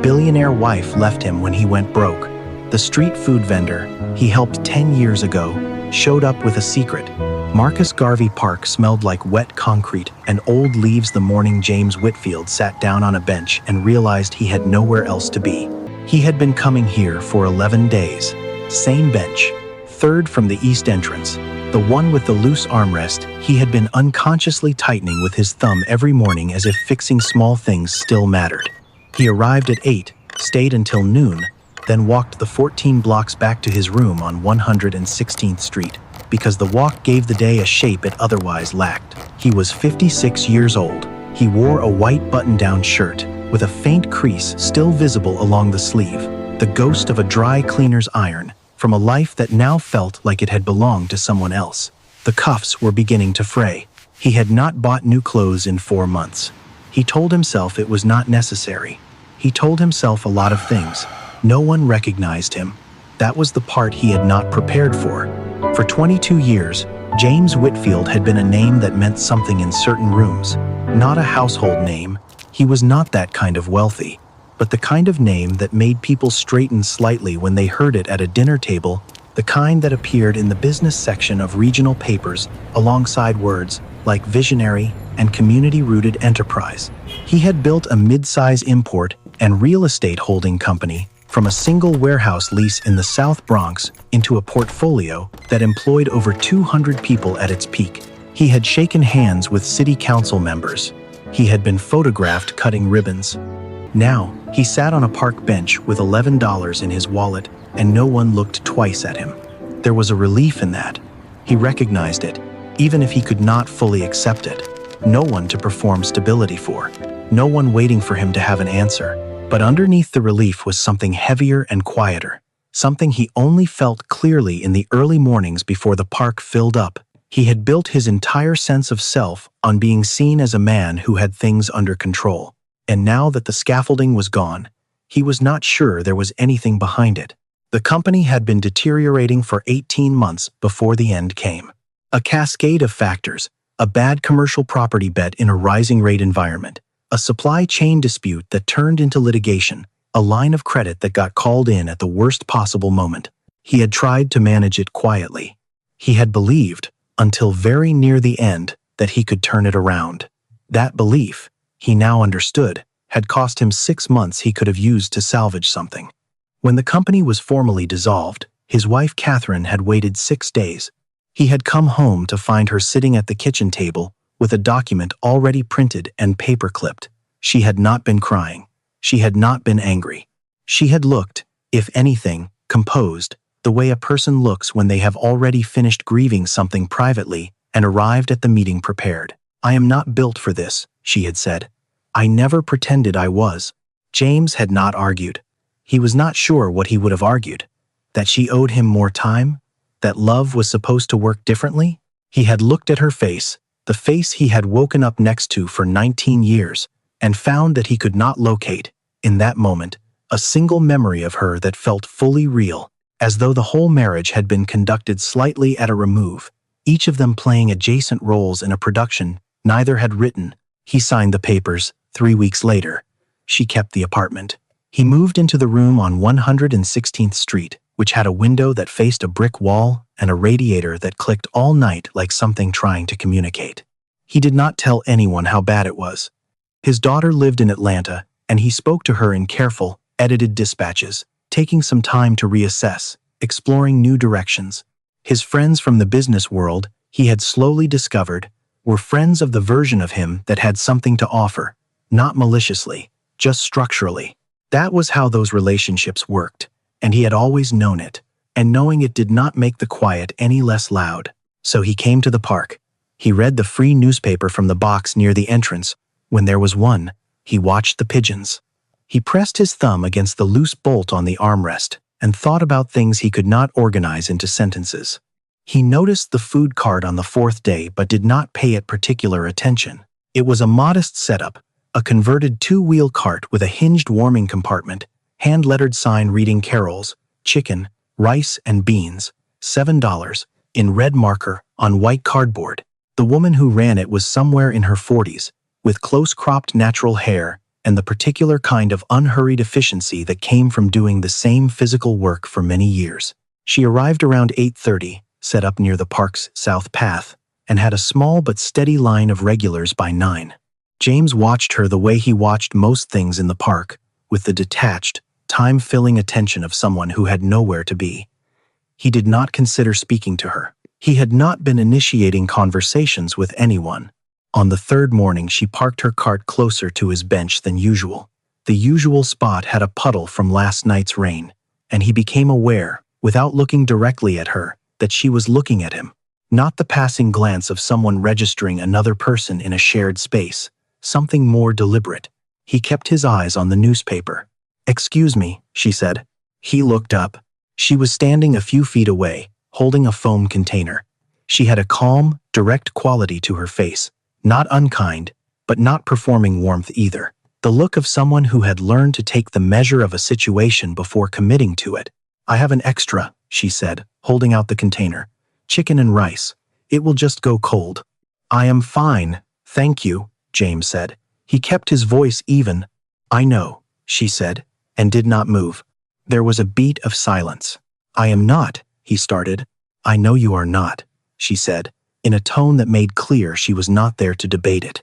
billionaire wife left him when he went broke. The street food vendor he helped 10 years ago showed up with a secret. Marcus Garvey Park smelled like wet concrete and old leaves the morning James Whitfield sat down on a bench and realized he had nowhere else to be. He had been coming here for 11 days. Same bench, third from the east entrance. The one with the loose armrest he had been unconsciously tightening with his thumb every morning as if fixing small things still mattered. He arrived at 8, stayed until noon, then walked the 14 blocks back to his room on 116th Street, because the walk gave the day a shape it otherwise lacked. He was 56 years old. He wore a white button-down shirt, with a faint crease still visible along the sleeve, the ghost of a dry cleaner's iron, from a life that now felt like it had belonged to someone else. The cuffs were beginning to fray. He had not bought new clothes in 4 months. He told himself it was not necessary. He told himself a lot of things. No one recognized him. That was the part he had not prepared for. For 22 years, James Whitfield had been a name that meant something in certain rooms. Not a household name. He was not that kind of wealthy, but the kind of name that made people straighten slightly when they heard it at a dinner table, the kind that appeared in the business section of regional papers alongside words like visionary and community-rooted enterprise. He had built a mid-size import and real estate holding company from a single warehouse lease in the South Bronx into a portfolio that employed over 200 people at its peak. He had shaken hands with city council members. He had been photographed cutting ribbons. Now, he sat on a park bench with $11 in his wallet, and no one looked twice at him. There was a relief in that. He recognized it, even if he could not fully accept it. No one to perform stability for. No one waiting for him to have an answer. But underneath the relief was something heavier and quieter, something he only felt clearly in the early mornings before the park filled up. He had built his entire sense of self on being seen as a man who had things under control. And now that the scaffolding was gone, he was not sure there was anything behind it. The company had been deteriorating for 18 months before the end came. A cascade of factors, a bad commercial property bet in a rising rate environment, a supply chain dispute that turned into litigation, a line of credit that got called in at the worst possible moment. He had tried to manage it quietly. He had believed, until very near the end, that he could turn it around. That belief, he now understood, had cost him 6 months he could have used to salvage something. When the company was formally dissolved, his wife Catherine had waited 6 days. He had come home to find her sitting at the kitchen table with a document already printed and paper-clipped. She had not been crying. She had not been angry. She had looked, if anything, composed, the way a person looks when they have already finished grieving something privately and arrived at the meeting prepared. "I am not built for this," she had said. "I never pretended I was." James had not argued. He was not sure what he would have argued. That she owed him more time? That love was supposed to work differently? He had looked at her face, the face he had woken up next to for 19 years, and found that he could not locate, in that moment, a single memory of her that felt fully real, as though the whole marriage had been conducted slightly at a remove, each of them playing adjacent roles in a production neither had written. He signed the papers. 3 weeks later, she kept the apartment. He moved into the room on 116th Street, which had a window that faced a brick wall and a radiator that clicked all night like something trying to communicate. He did not tell anyone how bad it was. His daughter lived in Atlanta, and he spoke to her in careful, edited dispatches, taking some time to reassess, exploring new directions. His friends from the business world, he had slowly discovered, were friends of the version of him that had something to offer, not maliciously, just structurally. That was how those relationships worked, and he had always known it, and knowing it did not make the quiet any less loud. So he came to the park. He read the free newspaper from the box near the entrance. When there was one, he watched the pigeons. He pressed his thumb against the loose bolt on the armrest and thought about things he could not organize into sentences. He noticed the food cart on the 4th day but did not pay it particular attention. It was a modest setup, a converted 2-wheel cart with a hinged warming compartment, hand-lettered sign reading carols, chicken, rice and beans, $7, in red marker on white cardboard. The woman who ran it was somewhere in her 40s, with close-cropped natural hair and the particular kind of unhurried efficiency that came from doing the same physical work for many years. She arrived around 8:30, set up near the park's south path, and had a small but steady line of regulars by 9. James watched her the way he watched most things in the park, with the detached, time-filling attention of someone who had nowhere to be. He did not consider speaking to her. He had not been initiating conversations with anyone. On the third morning, she parked her cart closer to his bench than usual. The usual spot had a puddle from last night's rain, and he became aware, without looking directly at her, that she was looking at him. Not the passing glance of someone registering another person in a shared space, something more deliberate. He kept his eyes on the newspaper. "Excuse me," she said. He looked up. She was standing a few feet away, holding a foam container. She had a calm, direct quality to her face, not unkind, but not performing warmth either. The look of someone who had learned to take the measure of a situation before committing to it. "I have an extra," she said, holding out the container. "Chicken and rice. It will just go cold." "I am fine, thank you," James said. He kept his voice even. "I know," she said, and did not move. There was a beat of silence. "I am not," he started. "I know you are not," she said, in a tone that made clear she was not there to debate it.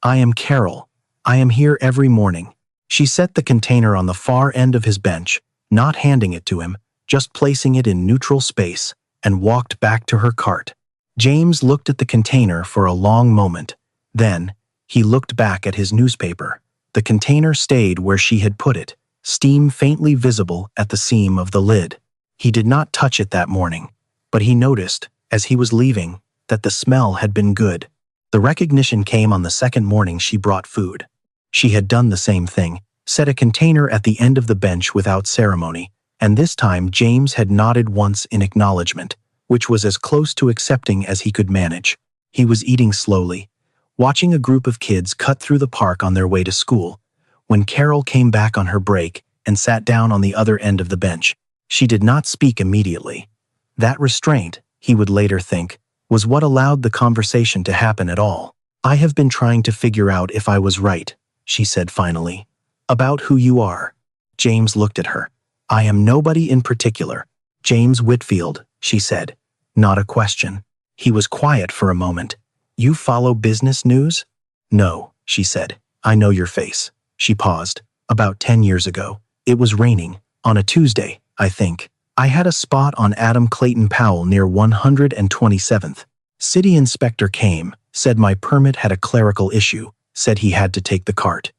"I am Carol. I am here every morning." She set the container on the far end of his bench, not handing it to him, just placing it in neutral space, and walked back to her cart. James looked at the container for a long moment. Then, he looked back at his newspaper. The container stayed where she had put it, steam faintly visible at the seam of the lid. He did not touch it that morning, but he noticed, as he was leaving, that the smell had been good. The recognition came on the second morning she brought food. She had done the same thing, set a container at the end of the bench without ceremony, and this time James had nodded once in acknowledgement, which was as close to accepting as he could manage. He was eating slowly, watching a group of kids cut through the park on their way to school, when Carol came back on her break and sat down on the other end of the bench. She did not speak immediately. That restraint, he would later think, was what allowed the conversation to happen at all. "I have been trying to figure out if I was right," she said finally. "About who you are." James looked at her. "I am nobody in particular. James Whitfield," she said. Not a question. He was quiet for a moment. "You follow business news?" "No," she said. "I know your face." She paused. "About 10 years ago. It was raining. On a Tuesday, I think. I had a spot on Adam Clayton Powell near 127th. City inspector came, said my permit had a clerical issue, said he had to take the cart."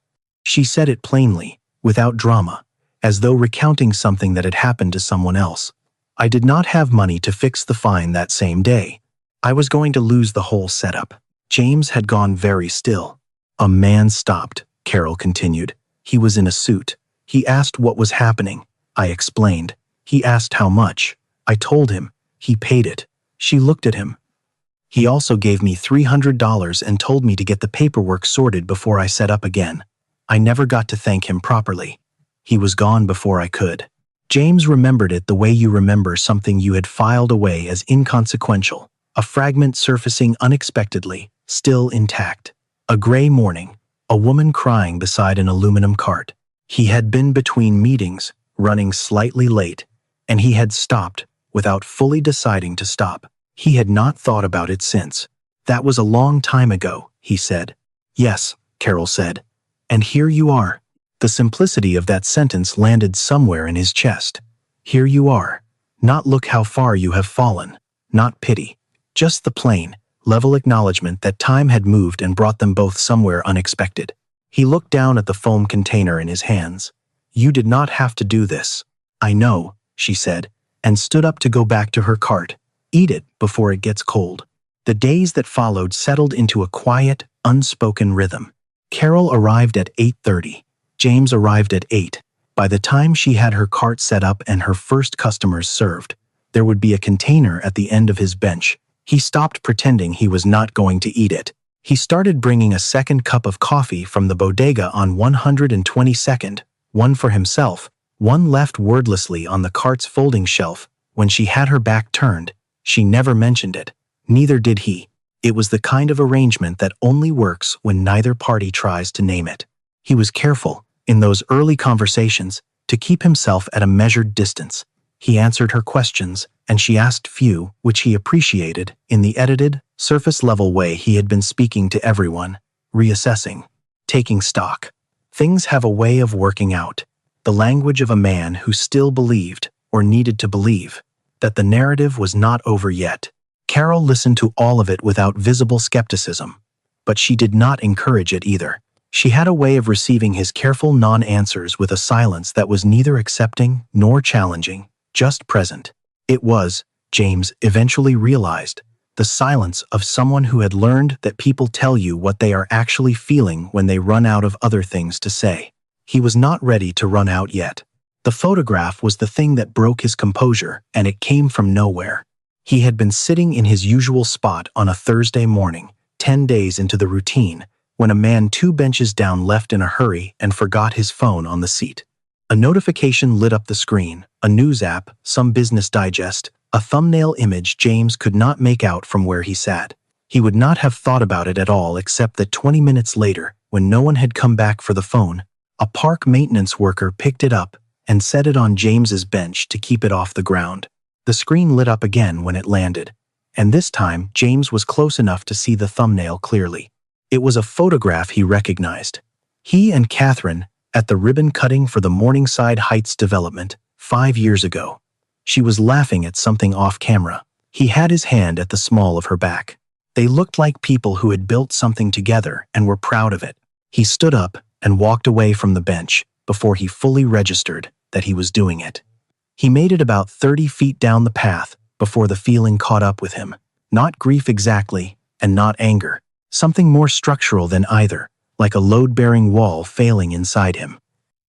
She said it plainly, without drama, as though recounting something that had happened to someone else. "I did not have money to fix the fine that same day. I was going to lose the whole setup." James had gone very still. "A man stopped," Carol continued. "He was in a suit. He asked what was happening. I explained. He asked how much. I told him. He paid it." She looked at him. "He also gave me $300 and told me to get the paperwork sorted before I set up again. I never got to thank him properly. He was gone before I could." James remembered it the way you remember something you had filed away as inconsequential, a fragment surfacing unexpectedly, still intact. A gray morning, a woman crying beside an aluminum cart. He had been between meetings, running slightly late, and he had stopped without fully deciding to stop. He had not thought about it since. "That was a long time ago," he said. "Yes," Carol said. "And here you are." The simplicity of that sentence landed somewhere in his chest. Here you are. Not "look how far you have fallen." Not pity. Just the plain, level acknowledgement that time had moved and brought them both somewhere unexpected. He looked down at the foam container in his hands. "You did not have to do this." "I know," she said, and stood up to go back to her cart. "Eat it before it gets cold." The days that followed settled into a quiet, unspoken rhythm. Carol arrived at 8:30. James arrived at 8. By the time she had her cart set up and her first customers served, there would be a container at the end of his bench. He stopped pretending he was not going to eat it. He started bringing a second cup of coffee from the bodega on 122nd, one for himself, one left wordlessly on the cart's folding shelf. When she had her back turned, she never mentioned it. Neither did he. It was the kind of arrangement that only works when neither party tries to name it. He was careful, in those early conversations, to keep himself at a measured distance. He answered her questions, and she asked few, which he appreciated, in the edited, surface-level way he had been speaking to everyone, reassessing, taking stock. Things have a way of working out. The language of a man who still believed, or needed to believe, that the narrative was not over yet. Carol listened to all of it without visible skepticism, but she did not encourage it either. She had a way of receiving his careful non-answers with a silence that was neither accepting nor challenging, just present. It was, James eventually realized, the silence of someone who had learned that people tell you what they are actually feeling when they run out of other things to say. He was not ready to run out yet. The photograph was the thing that broke his composure, and it came from nowhere. He had been sitting in his usual spot on a Thursday morning, 10 days into the routine, when a man 2 benches down left in a hurry and forgot his phone on the seat. A notification lit up the screen, a news app, some business digest, a thumbnail image James could not make out from where he sat. He would not have thought about it at all except that 20 minutes later, when no one had come back for the phone, a park maintenance worker picked it up and set it on James's bench to keep it off the ground. The screen lit up again when it landed, and this time James was close enough to see the thumbnail clearly. It was a photograph he recognized. He and Catherine at the ribbon cutting for the Morningside Heights development 5 years ago. She was laughing at something off camera. He had his hand at the small of her back. They looked like people who had built something together and were proud of it. He stood up and walked away from the bench before he fully registered that he was doing it. He made it about 30 feet down the path before the feeling caught up with him. Not grief exactly, and not anger. Something more structural than either, like a load-bearing wall failing inside him.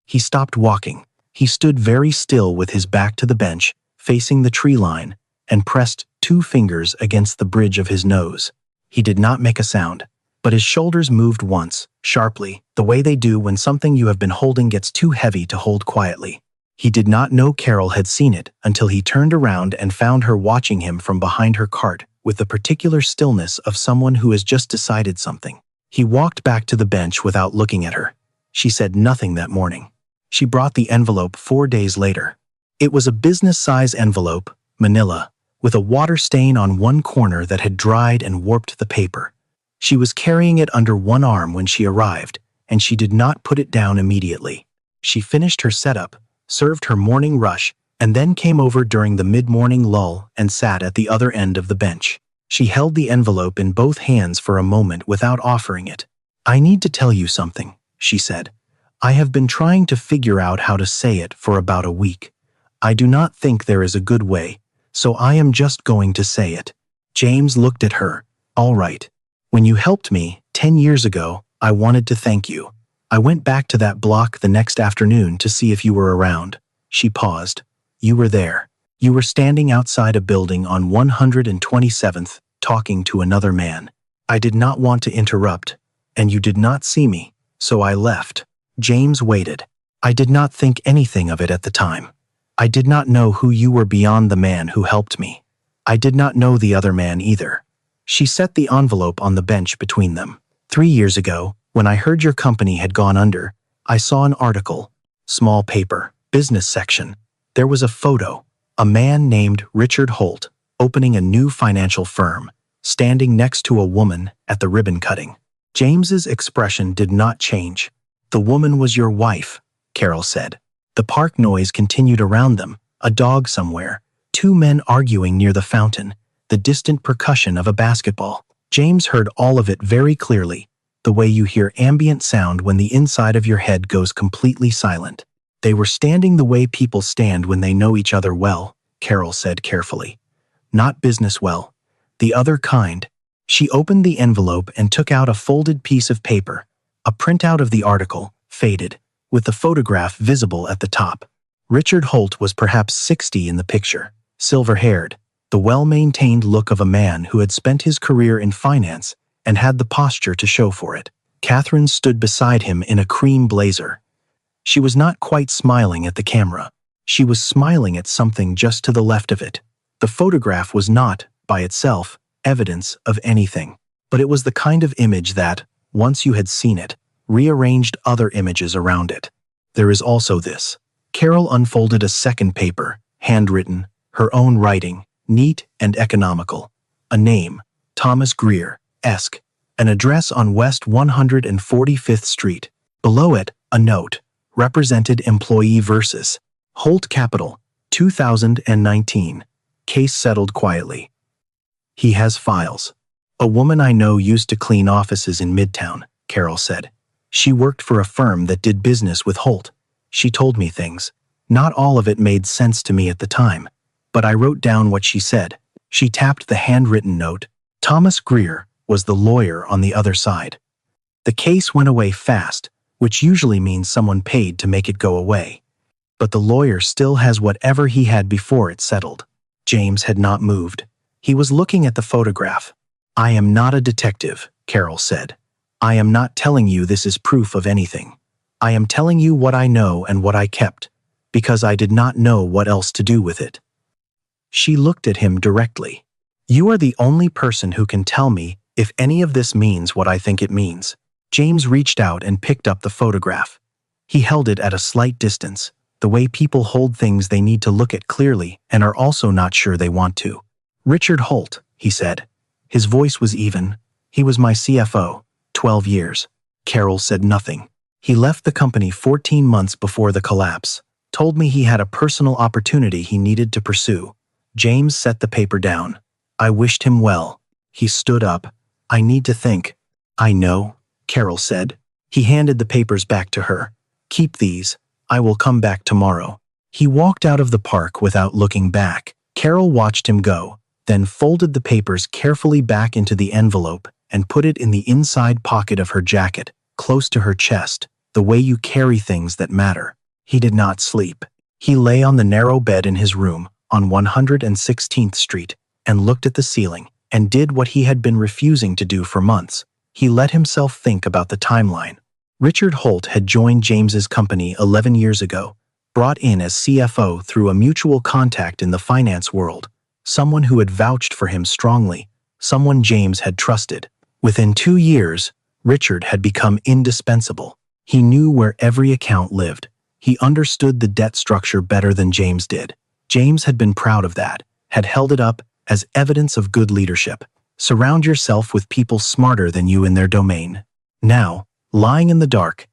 He stopped walking. He stood very still with his back to the bench, facing the tree line, and pressed 2 fingers against the bridge of his nose. He did not make a sound, but his shoulders moved once, sharply, the way they do when something you have been holding gets too heavy to hold quietly. He did not know Carol had seen it until he turned around and found her watching him from behind her cart with the particular stillness of someone who has just decided something. He walked back to the bench without looking at her. She said nothing that morning. She brought the envelope 4 days later. It was a business-size envelope, manila, with a water stain on one corner that had dried and warped the paper. She was carrying it under one arm when she arrived, and she did not put it down immediately. She finished her setup, served her morning rush, and then came over during the mid-morning lull and sat at the other end of the bench. She held the envelope in both hands for a moment without offering it. "I need to tell you something," she said. "I have been trying to figure out how to say it for about a week. I do not think there is a good way, so I am just going to say it." James looked at her. "All right. When you helped me 10 years ago, I wanted to thank you. I went back to that block the next afternoon to see if you were around." She paused. "You were there. You were standing outside a building on 127th, talking to another man. I did not want to interrupt, and you did not see me, so I left." James waited. "I did not think anything of it at the time. I did not know who you were beyond the man who helped me. I did not know the other man either." She set the envelope on the bench between them. 3 years ago, when I heard your company had gone under, I saw an article, small paper, business section. There was a photo, a man named Richard Holt, opening a new financial firm, standing next to a woman at the ribbon cutting. James's expression did not change. "The woman was your wife," Carol said. The park noise continued around them, a dog somewhere, 2 men arguing near the fountain, the distant percussion of a basketball. James heard all of it very clearly, the way you hear ambient sound when the inside of your head goes completely silent. "They were standing the way people stand when they know each other well," Carol said carefully. "Not business well. The other kind." She opened the envelope and took out a folded piece of paper, a printout of the article, faded, with the photograph visible at the top. Richard Holt was perhaps 60 in the picture, silver-haired, the well-maintained look of a man who had spent his career in finance and had the posture to show for it. Catherine stood beside him in a cream blazer. She was not quite smiling at the camera. She was smiling at something just to the left of it. The photograph was not, by itself, evidence of anything, but it was the kind of image that, once you had seen it, rearranged other images around it. There is also this. Carol unfolded a second paper, handwritten, her own writing, neat and economical. A name, Thomas Greer-esque, an address on West 145th Street. Below it, a note, represented employee versus Holt Capital, 2019. Case settled quietly. He has files. A woman I know used to clean offices in Midtown, Carol said. She worked for a firm that did business with Holt. She told me things. Not all of it made sense to me at the time, but I wrote down what she said. She tapped the handwritten note. Thomas Greer was the lawyer on the other side. The case went away fast, which usually means someone paid to make it go away. But the lawyer still has whatever he had before it settled. James had not moved. He was looking at the photograph. I am not a detective, Carol said. I am not telling you this is proof of anything. I am telling you what I know and what I kept, because I did not know what else to do with it. She looked at him directly. You are the only person who can tell me if any of this means what I think it means. James reached out and picked up the photograph. He held it at a slight distance, the way people hold things they need to look at clearly and are also not sure they want to. Richard Holt, he said. His voice was even. He was my CFO, 12 years. Carol said nothing. He left the company 14 months before the collapse. Told me he had a personal opportunity he needed to pursue. James set the paper down. I wished him well. He stood up. I need to think. I know, Carol said. He handed the papers back to her. Keep these. I will come back tomorrow. He walked out of the park without looking back. Carol watched him go, then folded the papers carefully back into the envelope and put it in the inside pocket of her jacket, close to her chest, the way you carry things that matter. He did not sleep. He lay on the narrow bed in his room on 116th Street and looked at the ceiling and did what he had been refusing to do for months. He let himself think about the timeline. Richard Holt had joined James's company 11 years ago, brought in as CFO through a mutual contact in the finance world, someone who had vouched for him strongly, someone James had trusted. Within 2 years, Richard had become indispensable. He knew where every account lived. He understood the debt structure better than James did. James had been proud of that, had held it up as evidence of good leadership. Surround yourself with people smarter than you in their domain. Now, lying in the dark,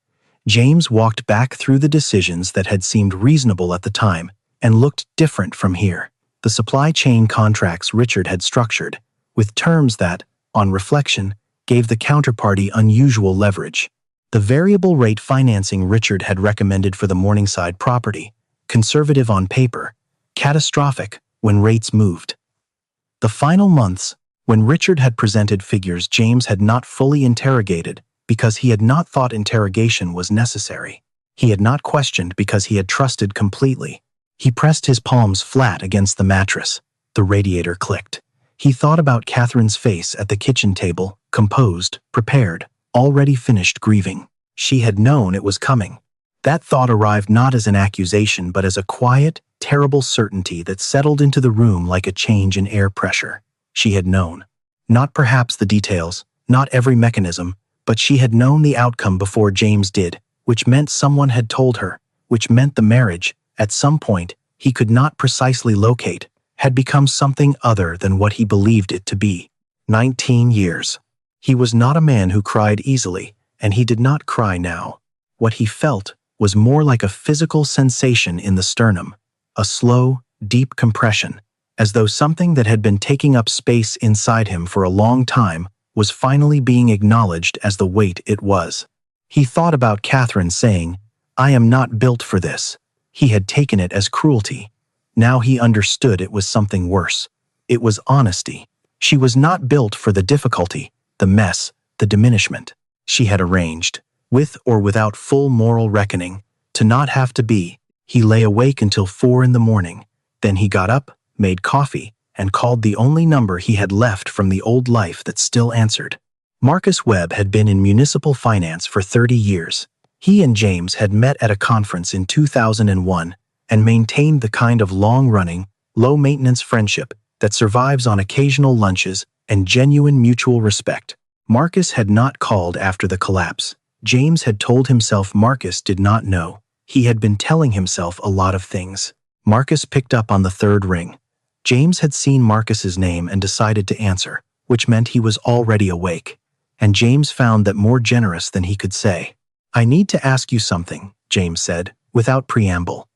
James walked back through the decisions that had seemed reasonable at the time and looked different from here. The supply chain contracts Richard had structured, with terms that, on reflection, gave the counterparty unusual leverage. The variable rate financing Richard had recommended for the Morningside property, conservative on paper, catastrophic when rates moved. The final months, when Richard had presented figures James had not fully interrogated because he had not thought interrogation was necessary. He had not questioned because he had trusted completely. He pressed his palms flat against the mattress. The radiator clicked. He thought about Catherine's face at the kitchen table, composed, prepared, already finished grieving. She had known it was coming. That thought arrived not as an accusation but as a quiet, terrible certainty that settled into the room like a change in air pressure. She had known. Not perhaps the details, not every mechanism, but she had known the outcome before James did, which meant someone had told her, which meant the marriage, at some point, he could not precisely locate, had become something other than what he believed it to be. 19 years. He was not a man who cried easily, and he did not cry now. What he felt was more like a physical sensation in the sternum, a slow, deep compression, as though something that had been taking up space inside him for a long time was finally being acknowledged as the weight it was. He thought about Catherine saying, "I am not built for this." He had taken it as cruelty. Now he understood it was something worse. It was honesty. She was not built for the difficulty, the mess, the diminishment. She had arranged, with or without full moral reckoning, to not have to be. He lay awake until 4 in the morning. Then he got up, made coffee, and called the only number he had left from the old life that still answered. Marcus Webb had been in municipal finance for 30 years. He and James had met at a conference in 2001 and maintained the kind of long-running, low-maintenance friendship that survives on occasional lunches and genuine mutual respect. Marcus had not called after the collapse. James had told himself Marcus did not know. He had been telling himself a lot of things. Marcus picked up on the third ring. James had seen Marcus's name and decided to answer, which meant he was already awake. And James found that more generous than he could say. "I need to ask you something," James said, without preamble.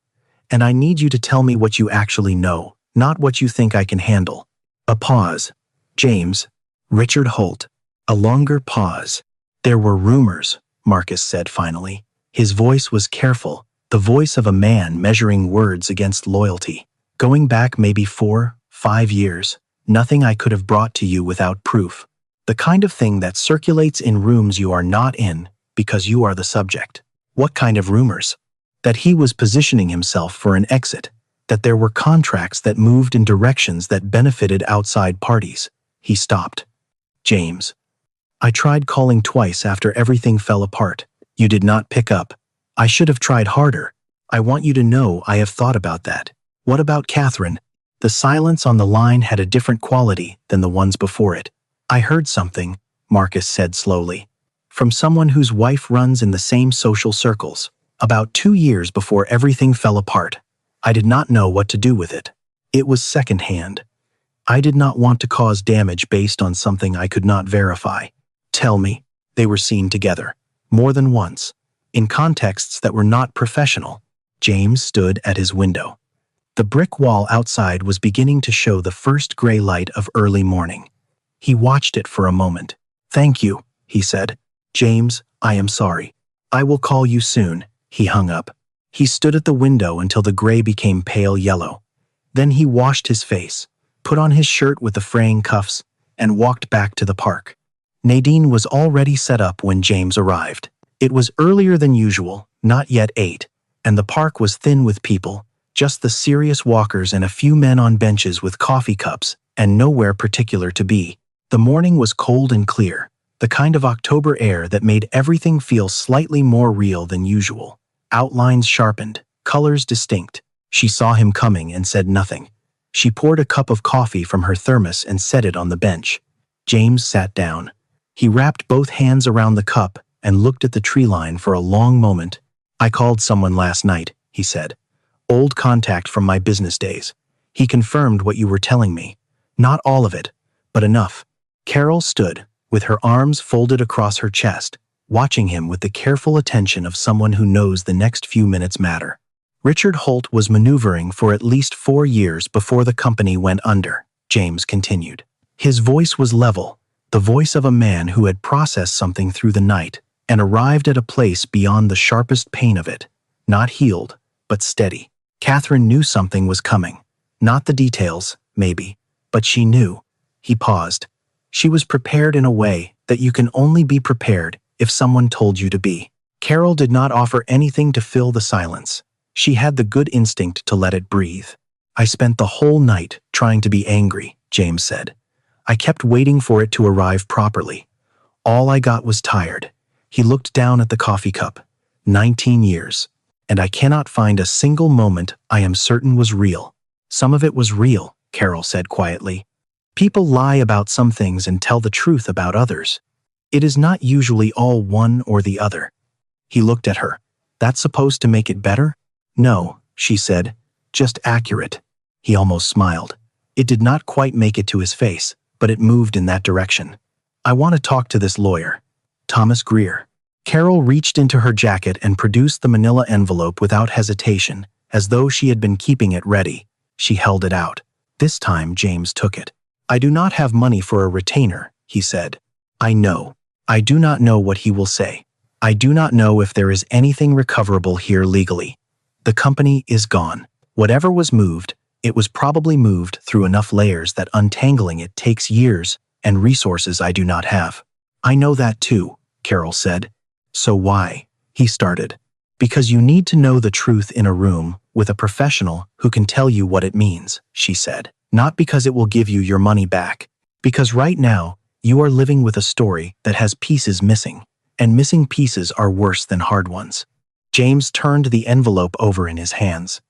"And I need you to tell me what you actually know, not what you think I can handle." A pause. "James." "Richard Holt." A longer pause. "There were rumors," Marcus said finally. His voice was careful, the voice of a man measuring words against loyalty. "Going back maybe 4, 5 years, nothing I could have brought to you without proof. The kind of thing that circulates in rooms you are not in because you are the subject." "What kind of rumors?" "That he was positioning himself for an exit, that there were contracts that moved in directions that benefited outside parties." He stopped. "James." "I tried calling twice after everything fell apart. You did not pick up. I should have tried harder. I want you to know I have thought about that." "What about Catherine?" The silence on the line had a different quality than the ones before it. "I heard something," Marcus said slowly, "from someone whose wife runs in the same social circles, about 2 years before everything fell apart. I did not know what to do with it. It was secondhand. I did not want to cause damage based on something I could not verify." "Tell me." "They were seen together. More than once. In contexts that were not professional." James stood at his window. The brick wall outside was beginning to show the first gray light of early morning. He watched it for a moment. "Thank you," he said. "James, I am sorry. I will call you soon." He hung up. He stood at the window until the gray became pale yellow. Then he washed his face, put on his shirt with the fraying cuffs, and walked back to the park. Nadine was already set up when James arrived. It was earlier than usual, not yet 8, and the park was thin with people, just the serious walkers and a few men on benches with coffee cups, and nowhere particular to be. The morning was cold and clear, the kind of October air that made everything feel slightly more real than usual. Outlines sharpened, colors distinct. She saw him coming and said nothing. She poured a cup of coffee from her thermos and set it on the bench. James sat down. He wrapped both hands around the cup and looked at the tree line for a long moment. "I called someone last night," he said. "Old contact from my business days. He confirmed what you were telling me. Not all of it, but enough." Carol stood, with her arms folded across her chest, watching him with the careful attention of someone who knows the next few minutes matter. "Richard Holt was maneuvering for at least 4 years before the company went under," James continued. His voice was level, the voice of a man who had processed something through the night and arrived at a place beyond the sharpest pain of it, not healed, but steady. Catherine knew something was coming. Not the details, maybe, but she knew. He paused. She was prepared in a way that you can only be prepared if someone told you to be. Carol did not offer anything to fill the silence. She had the good instinct to let it breathe. "I spent the whole night trying to be angry," James said. "I kept waiting for it to arrive properly. All I got was tired." He looked down at the coffee cup. 19 years. "And I cannot find a single moment I am certain was real." "Some of it was real," Carol said quietly. "People lie about some things and tell the truth about others. It is not usually all one or the other." He looked at her. "That's supposed to make it better?" "No," she said. "Just accurate." He almost smiled. It did not quite make it to his face, but it moved in that direction. "I want to talk to this lawyer. Thomas Greer." Carol reached into her jacket and produced the manila envelope without hesitation, as though she had been keeping it ready. She held it out. This time James took it. "I do not have money for a retainer," he said. "I know. I do not know what he will say. I do not know if there is anything recoverable here legally. The company is gone. Whatever was moved, it was probably moved through enough layers that untangling it takes years and resources I do not have." "I know that too," Carol said. "So why?" he started. "Because you need to know the truth in a room with a professional who can tell you what it means," she said. "Not because it will give you your money back. Because right now, you are living with a story that has pieces missing, and missing pieces are worse than hard ones." James turned the envelope over in his hands.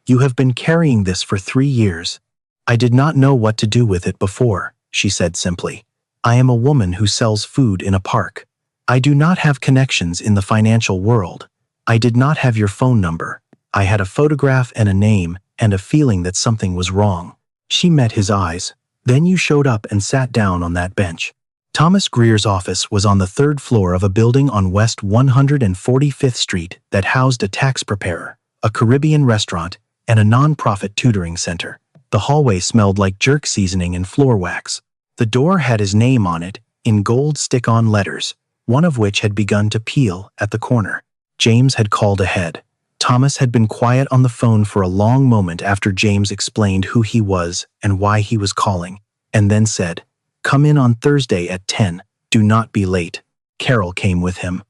"You have been carrying this for 3 years. I did not know what to do with it before," she said simply. "I am a woman who sells food in a park. I do not have connections in the financial world. I did not have your phone number. I had a photograph and a name and a feeling that something was wrong. She met his eyes. Then you showed up and sat down on that bench. Thomas Greer's office was on the third floor of a building on West 145th Street that housed a tax preparer, a Caribbean restaurant, and a non-profit tutoring center. The hallway smelled like jerk seasoning and floor wax. The door had his name on it, in gold stick-on letters, one of which had begun to peel at the corner. James had called ahead. Thomas had been quiet on the phone for a long moment after James explained who he was and why he was calling, and then said, "Come in on Thursday at 10. Do not be late." Carol came with him.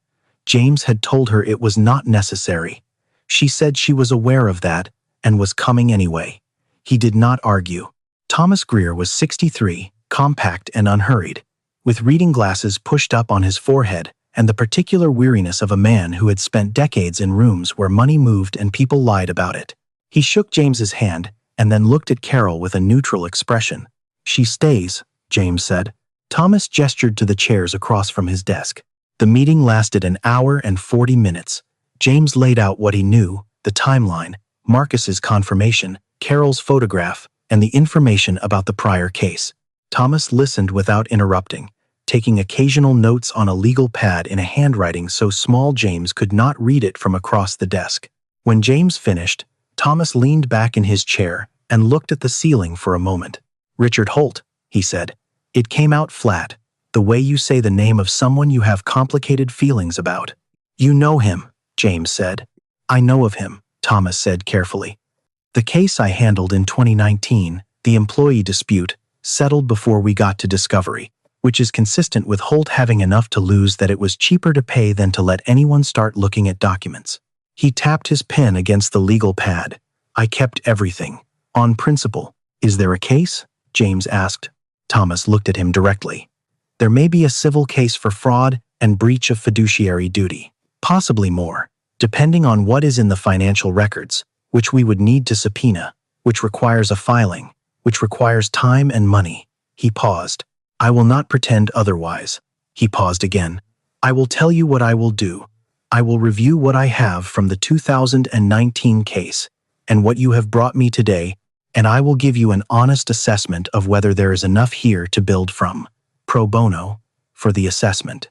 James had told her it was not necessary. She said she was aware of that and was coming anyway. He did not argue. Thomas Greer was 63, compact and unhurried, with reading glasses pushed up on his forehead and the particular weariness of a man who had spent decades in rooms where money moved and people lied about it. He shook James's hand and then looked at Carol with a neutral expression. "She stays," James said. Thomas gestured to the chairs across from his desk. The meeting lasted an hour and 40 minutes. James laid out what he knew, the timeline, Marcus's confirmation, Carol's photograph, and the information about the prior case. Thomas listened without interrupting, taking occasional notes on a legal pad in a handwriting so small James could not read it from across the desk. When James finished, Thomas leaned back in his chair and looked at the ceiling for a moment. "Richard Holt," he said. "It came out flat, the way you say the name of someone you have complicated feelings about." "You know him," James said. "I know of him," Thomas said carefully. "The case I handled in 2019, the employee dispute, settled before we got to discovery, which is consistent with Holt having enough to lose that it was cheaper to pay than to let anyone start looking at documents." He tapped his pen against the legal pad. "I kept everything. On principle." "Is there a case?" James asked. Thomas looked at him directly. "There may be a civil case for fraud and breach of fiduciary duty. Possibly more, depending on what is in the financial records, which we would need to subpoena, which requires a filing, which requires time and money." He paused. "I will not pretend otherwise." He paused again. "I will tell you what I will do. I will review what I have from the 2019 case and what you have brought me today, and I will give you an honest assessment of whether there is enough here to build from, pro bono, for the assessment.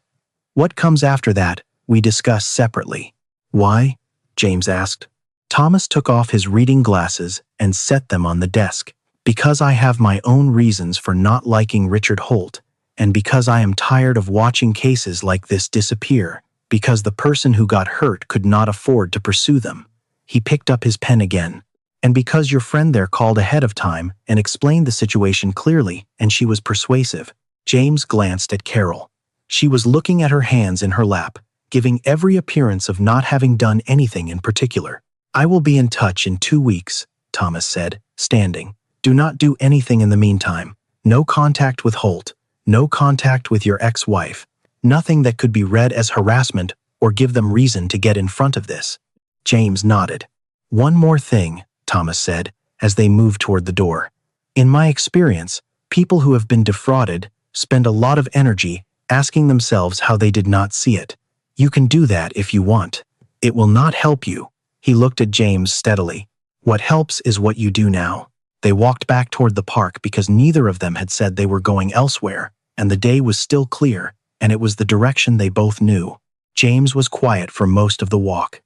What comes after that, we discuss separately." "Why?" James asked. Thomas took off his reading glasses and set them on the desk. "Because I have my own reasons for not liking Richard Holt, and because I am tired of watching cases like this disappear, because the person who got hurt could not afford to pursue them." He picked up his pen again. "And because your friend there called ahead of time and explained the situation clearly, and she was persuasive." James glanced at Carol. She was looking at her hands in her lap, giving every appearance of not having done anything in particular. "I will be in touch in 2 weeks, Thomas said, standing. "Do not do anything in the meantime. No contact with Holt. No contact with your ex-wife. Nothing that could be read as harassment or give them reason to get in front of this." James nodded. "One more thing," Thomas said, as they moved toward the door. "In my experience, people who have been defrauded spend a lot of energy asking themselves how they did not see it. You can do that if you want. It will not help you." He looked at James steadily. "What helps is what you do now." They walked back toward the park because neither of them had said they were going elsewhere, and the day was still clear, and it was the direction they both knew. James was quiet for most of the walk.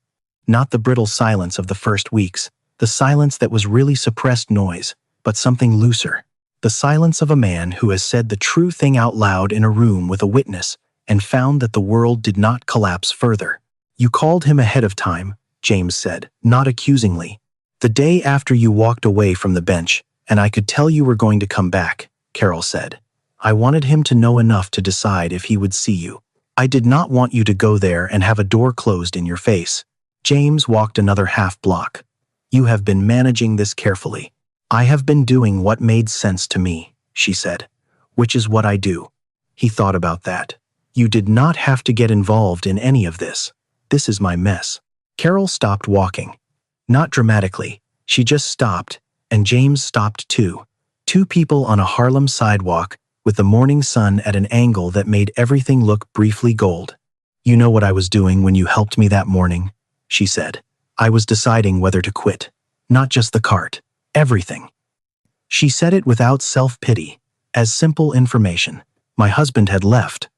Not the brittle silence of the first weeks, the silence that was really suppressed noise, but something looser. The silence of a man who has said the true thing out loud in a room with a witness and found that the world did not collapse further. "You called him ahead of time," James said, not accusingly. "The day after you walked away from the bench, and I could tell you were going to come back," Carol said. "I wanted him to know enough to decide if he would see you. I did not want you to go there and have a door closed in your face." James walked another half block. "You have been managing this carefully." "I have been doing what made sense to me," she said, "which is what I do." He thought about that. "You did not have to get involved in any of this. This is my mess." Carol stopped walking. Not dramatically, she just stopped, and James stopped too. Two people on a Harlem sidewalk, with the morning sun at an angle that made everything look briefly gold. "You know what I was doing when you helped me that morning," she said. "I was deciding whether to quit. Not just the cart. Everything." She said it without self-pity, as simple information. My husband had left.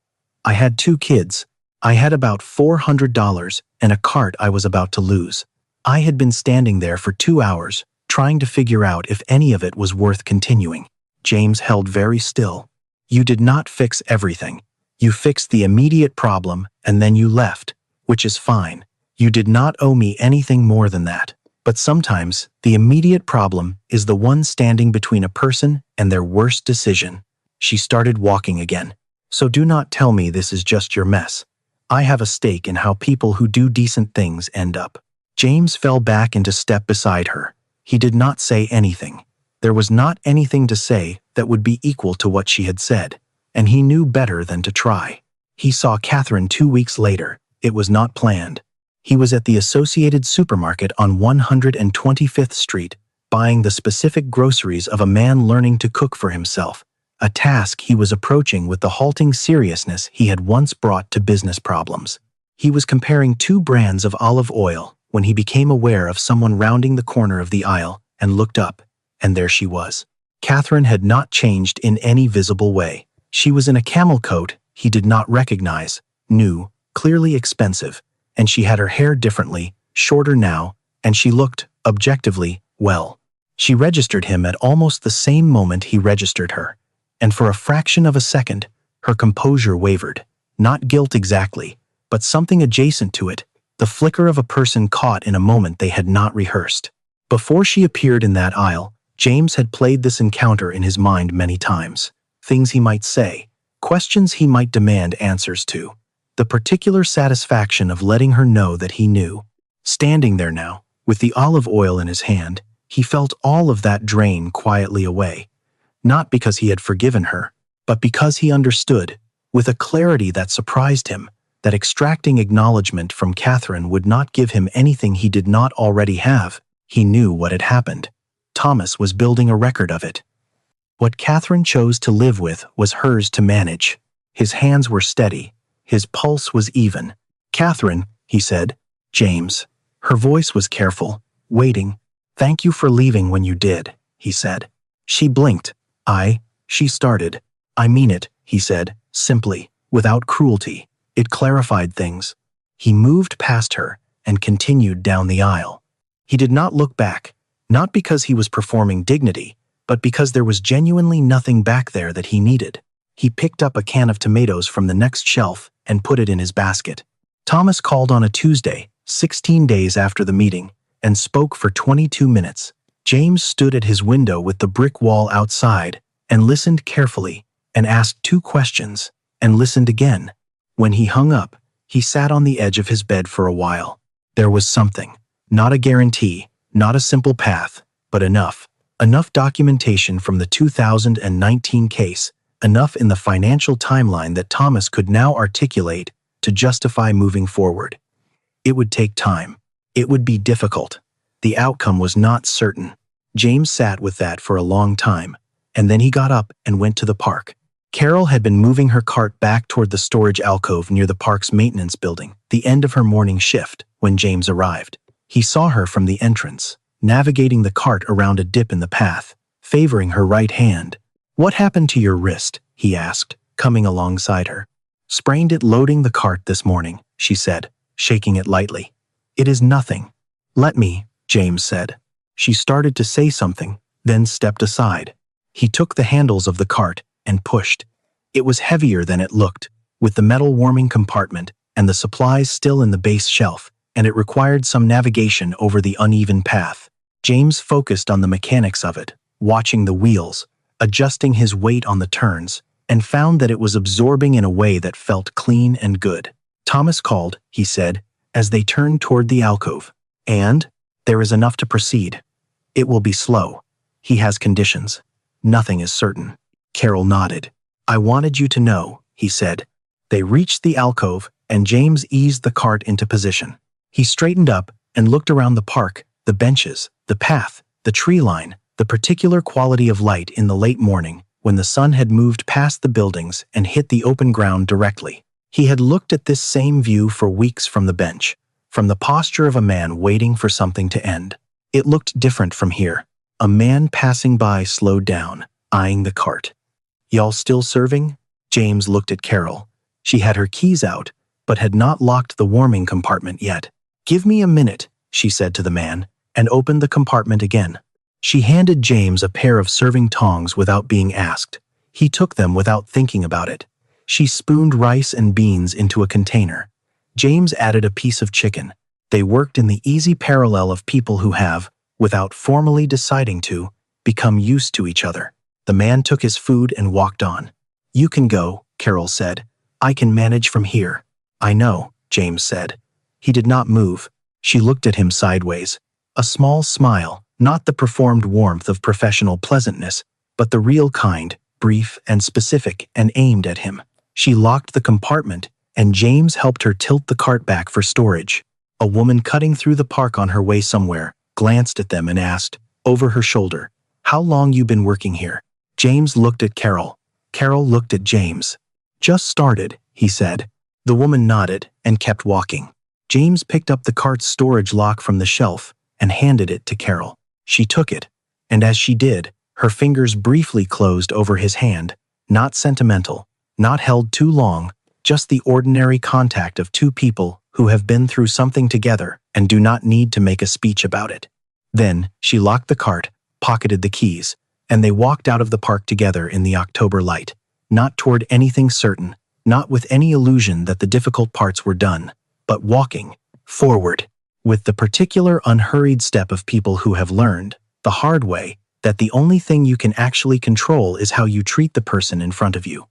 I had 2 kids. I had about $400 and a cart I was about to lose. I had been standing there for 2 hours, trying to figure out if any of it was worth continuing. James held very still. "You did not fix everything. You fixed the immediate problem and then you left, which is fine. You did not owe me anything more than that. But sometimes, the immediate problem is the one standing between a person and their worst decision." She started walking again. "So do not tell me this is just your mess. I have a stake in how people who do decent things end up." James fell back into step beside her. He did not say anything. There was not anything to say that would be equal to what she had said, and he knew better than to try. He saw Catherine 2 weeks later. It was not planned. He was at the Associated Supermarket on 125th Street, buying the specific groceries of a man learning to cook for himself, a task he was approaching with the halting seriousness he had once brought to business problems. He was comparing 2 brands of olive oil when he became aware of someone rounding the corner of the aisle and looked up, and there she was. Catherine had not changed in any visible way. She was in a camel coat he did not recognize, new, clearly expensive, and she had her hair differently, shorter now, and she looked, objectively, well. She registered him at almost the same moment he registered her, and for a fraction of a second, her composure wavered. Not guilt exactly, but something adjacent to it, the flicker of a person caught in a moment they had not rehearsed. Before she appeared in that aisle, James had played this encounter in his mind many times. Things he might say, questions he might demand answers to. The particular satisfaction of letting her know that he knew. Standing there now, with the olive oil in his hand, he felt all of that drain quietly away. Not because he had forgiven her, but because he understood, with a clarity that surprised him, that extracting acknowledgement from Catherine would not give him anything he did not already have. He knew what had happened. Thomas was building a record of it. What Catherine chose to live with was hers to manage. His hands were steady. His pulse was even. "Catherine," he said. "James." Her voice was careful, waiting. "Thank you for leaving when you did," he said. She blinked. She started. "I mean it," he said, simply, without cruelty. It clarified things. He moved past her and continued down the aisle. He did not look back, not because he was performing dignity, but because there was genuinely nothing back there that he needed. He picked up a can of tomatoes from the next shelf and put it in his basket. Thomas called on a Tuesday, 16 days after the meeting, and spoke for 22 minutes. James stood at his window with the brick wall outside and listened carefully and asked 2 questions and listened again. When he hung up, he sat on the edge of his bed for a while. There was something, not a guarantee, not a simple path, but enough. Enough documentation from the 2019 case, enough in the financial timeline that Thomas could now articulate to justify moving forward. It would take time. It would be difficult. The outcome was not certain. James sat with that for a long time, and then he got up and went to the park. Carol had been moving her cart back toward the storage alcove near the park's maintenance building, the end of her morning shift, when James arrived. He saw her from the entrance, navigating the cart around a dip in the path, favoring her right hand. "What happened to your wrist?" he asked, coming alongside her. "Sprained it loading the cart this morning," she said, shaking it lightly. "It is nothing." "Let me," James said. She started to say something, then stepped aside. He took the handles of the cart and pushed. It was heavier than it looked, with the metal warming compartment and the supplies still in the base shelf, and it required some navigation over the uneven path. James focused on the mechanics of it, watching the wheels, adjusting his weight on the turns, and found that it was absorbing in a way that felt clean and good. "Thomas called," he said, as they turned toward the alcove. "And? There is enough to proceed. It will be slow. He has conditions. Nothing is certain." Carol nodded. "I wanted you to know," he said. They reached the alcove, and James eased the cart into position. He straightened up and looked around the park, the benches, the path, the tree line, the particular quality of light in the late morning when the sun had moved past the buildings and hit the open ground directly. He had looked at this same view for weeks from the bench, from the posture of a man waiting for something to end. It looked different from here. A man passing by slowed down, eyeing the cart. "Y'all still serving?" James looked at Carol. She had her keys out, but had not locked the warming compartment yet. "Give me a minute," she said to the man, and opened the compartment again. She handed James a pair of serving tongs without being asked. He took them without thinking about it. She spooned rice and beans into a container. James added a piece of chicken. They worked in the easy parallel of people who have, without formally deciding to, become used to each other. The man took his food and walked on. "You can go," Carol said. "I can manage from here." "I know," James said. He did not move. She looked at him sideways. A small smile, not the performed warmth of professional pleasantness, but the real kind, brief and specific, and aimed at him. She locked the compartment, and James helped her tilt the cart back for storage. A woman cutting through the park on her way somewhere glanced at them and asked, over her shoulder, "How long you been working here?" James looked at Carol. Carol looked at James. "Just started," he said. The woman nodded and kept walking. James picked up the cart's storage lock from the shelf and handed it to Carol. She took it, and as she did, her fingers briefly closed over his hand, not sentimental, not held too long, just the ordinary contact of two people who have been through something together and do not need to make a speech about it. Then she locked the cart, pocketed the keys, and they walked out of the park together in the October light, not toward anything certain, not with any illusion that the difficult parts were done, but walking forward with the particular unhurried step of people who have learned, the hard way, that the only thing you can actually control is how you treat the person in front of you.